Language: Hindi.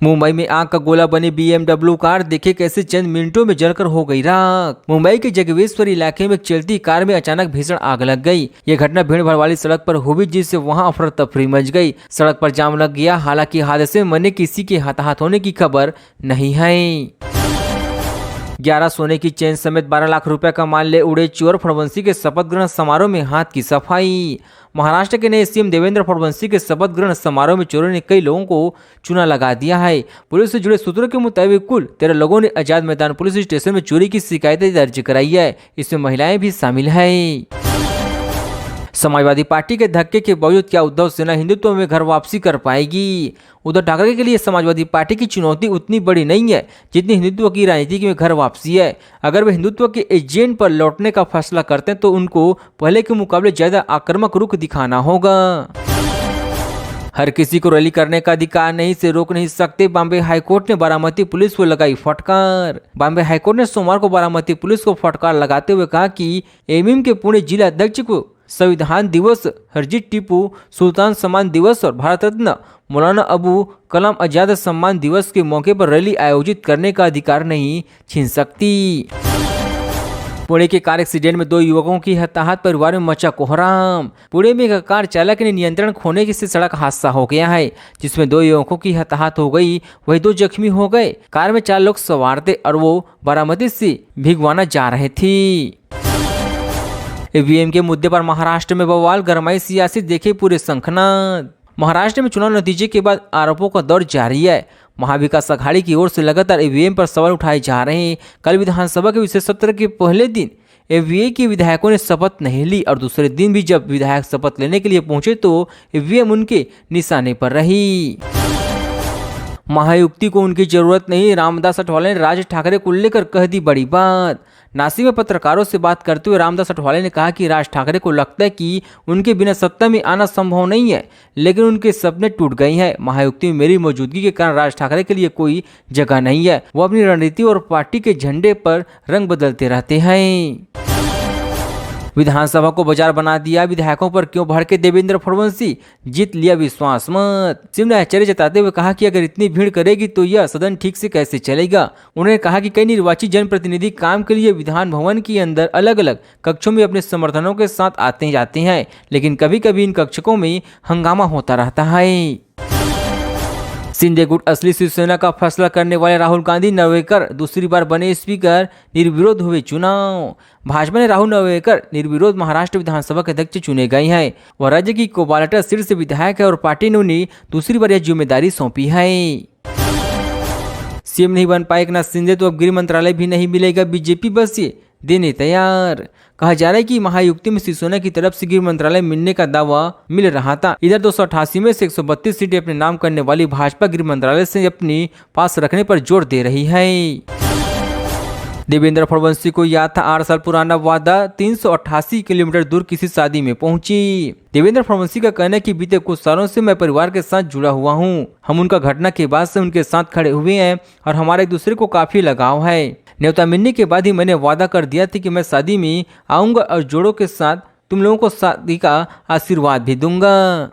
मुंबई में आग का गोला बनी BMW कार देखे कैसे चंद मिनटों में जलकर हो गई राख। मुंबई के जगवेश्वर इलाके में एक चलती कार में अचानक भीषण आग लग गई। ये घटना भीड़ भाड़ वाली सड़क पर हुई, जिससे वहां अफरा तफरी मच गई। सड़क पर जाम लग गया। हालांकि हादसे में मरने किसी के हताहत होने की खबर नहीं है। 11 सोने की चेन समेत 12 लाख रुपए का माल ले उड़े चोर। फडणवीस के शपथ ग्रहण समारोह में हाथ की सफाई। महाराष्ट्र के नए सीएम देवेंद्र फडणवीस के शपथ ग्रहण समारोह में चोरों ने कई लोगों को चूना लगा दिया है। पुलिस से जुड़े सूत्रों के मुताबिक कुल 13 लोगों ने आजाद मैदान पुलिस स्टेशन में चोरी की शिकायतें दर्ज कराई है। इसमें महिलाएं भी शामिल है। समाजवादी पार्टी के धक्के के बावजूद क्या उद्धव सेना हिंदुत्व में घर वापसी कर पाएगी? उद्धव ठाकरे के लिए समाजवादी पार्टी की चुनौती उतनी बड़ी नहीं है जितनी हिंदुत्व की राजनीति में घर वापसी है। अगर वे हिंदुत्व के एजेंट पर लौटने का फैसला करते हैं तो उनको पहले के मुकाबले ज्यादा आक्रामक रुख दिखाना होगा। हर किसी को रैली करने का अधिकार नहीं से रोक नहीं सकते। बॉम्बे हाईकोर्ट ने बारामती पुलिस को लगाई फटकार। बॉम्बे हाईकोर्ट ने सोमवार को बारामती पुलिस को फटकार लगाते हुए कहा कि एमएम के पुणे जिला अध्यक्ष को संविधान दिवस, हरजीत टीपू सुल्तान सम्मान दिवस और भारत रत्न मौलाना अबू कलाम आजाद सम्मान दिवस के मौके पर रैली आयोजित करने का अधिकार नहीं छीन सकती। पुणे के कार एक्सीडेंट में 2 युवकों की हताहत, परिवार में मचा कोहराम। पुणे में एक कार चालक ने नियंत्रण खोने से सड़क हादसा हो गया है, जिसमें 2 युवकों की हताहत हो गई, वही 2 जख्मी हो गए। कार में 4 लोग सवार थे और वो बारामती से भिगवाना जा रहे थे। ईवीएम के मुद्दे पर महाराष्ट्र में बवाल, गरमाई सियासी देखे पूरे शंखनाद। महाराष्ट्र में चुनाव नतीजे के बाद आरोपों का दौर जारी है। महाविकास अघाड़ी की ओर से लगातार ईवीएम पर सवाल उठाए जा रहे हैं। कल विधानसभा के विशेष सत्र के पहले दिन ईवीएम के विधायकों ने शपथ नहीं ली और दूसरे दिन भी जब विधायक शपथ लेने के लिए पहुंचे तो ईवीएम उनके निशाने पर रही। महायुक्ति को उनकी जरूरत नहीं, रामदास अठवाले ने राज ठाकरे को लेकर कह दी बड़ी बात। नासिक में पत्रकारों से बात करते हुए रामदास अठवाले ने कहा कि राज ठाकरे को लगता है कि उनके बिना सत्ता में आना संभव नहीं है, लेकिन उनके सपने टूट गए हैं। महायुक्ति में मेरी मौजूदगी के कारण राज ठाकरे के लिए कोई जगह नहीं है। वो अपनी रणनीति और पार्टी के झंडे पर रंग बदलते रहते हैं। विधानसभा को बाजार बना दिया, विधायकों पर क्यों भड़के देवेंद्र फडणवीस, जीत लिया विश्वास मत। सिंह ने आश्चर्य जताते हुए कहा कि अगर इतनी भीड़ करेगी तो यह सदन ठीक से कैसे चलेगा। उन्होंने कहा कि कई निर्वाचित जनप्रतिनिधि काम के लिए विधान भवन के अंदर अलग अलग कक्षों में अपने समर्थनों के साथ आते जाते हैं, लेकिन कभी कभी इन कक्षों में हंगामा होता रहता है। शिंदे गुट असली शिवसेना का फैसला करने वाले राहुल गांधी नवेकर दूसरी बार बने स्पीकर, निर्विरोध हुए चुनाव। भाजपा ने राहुल नवेकर निर्विरोध महाराष्ट्र विधानसभा के अध्यक्ष चुने गए हैं। वह राज्य की कोबालटा सीट से विधायक है और पार्टी ने उन्हें दूसरी बार यह जिम्मेदारी सौंपी है। सीएम नहीं बन पाए एकनाथ शिंदे तो अब गृह मंत्रालय भी नहीं मिलेगा, बीजेपी बस ये देने तैयार। कहा जा रहा है कि महायुक्ति में शिवसेना की तरफ से गृह मंत्रालय मिलने का दावा मिल रहा था। इधर 288 में से 132 सीटें अपने नाम करने वाली भाजपा गृह मंत्रालय से अपने पास रखने पर जोर दे रही है। देवेंद्र फडणवीस को याद था 8 साल पुराना वादा, 388 किलोमीटर दूर किसी शादी में पहुंची। देवेंद्र फडणवीस का कहना है कि बीते कुछ सालों से मैं परिवार के साथ जुड़ा हुआ हूं। हम उनका घटना के बाद से उनके साथ खड़े हुए हैं और हमारे एक दूसरे को काफी लगाव है। न्योता मिलने के बाद ही मैंने वादा कर दिया था कि मैं शादी में आऊंगा और जोड़ों के साथ तुम लोगों को शादी का आशीर्वाद भी दूंगा।